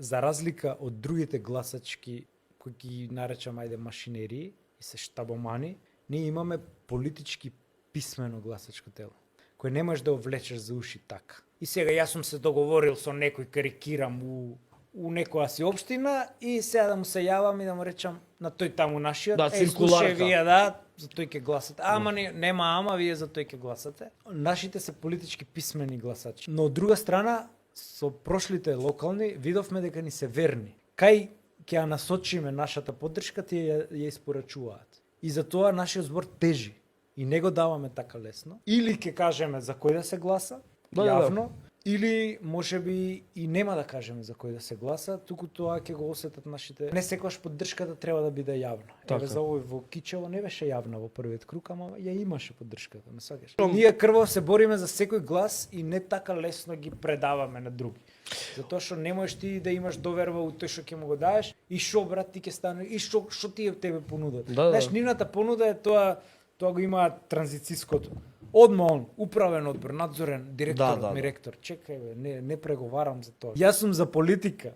за разлика од другите гласачки кои ги наречам ајде машинерии и се штабомани, ние имаме политички писмено гласачко тело, кој не можеш да овлечеш за уши така. И сега јас сум се договорил со некој, карикирам у некоја си општина и сега да му се јавам и да му речам на тој таму нашиот, Да, циркуларка. слушај вие за тој ќе гласате. Ама нема ама, вие за тој ќе гласате. Нашите се политички писмени гласачи. Но од друга страна, со прошлите локални видовме дека ни се верни. Кај ќе ја насочиме нашата поддршка, тие ја испорачуваат. И затоа нашиот збор тежи. И не го даваме така лесно. Или ќе кажеме за кој да се гласа, јавно, или можеби и нема да кажеме за кој да се гласа, туку тоа ќе го осетат нашите. Не секогаш поддршката треба да биде јавна. Еве за овој во Кичево не беше јавна во првиот круг, ама ја имаше поддршката, ме сакаш. Ние крво се бориме за секој глас и не така лесно ги предаваме на други. Затоа што не можеш ти да имаш доверба у тој што ќе му го даеш и што брат ти ќе стане и што ти тебе понудат. Знаеш, нивната понуда е тоа го има транзициското. Одма он, управен одбор, надзорен, директор, ми ректор. Чекај бе, не преговарам за тоа. Јас сум за политика.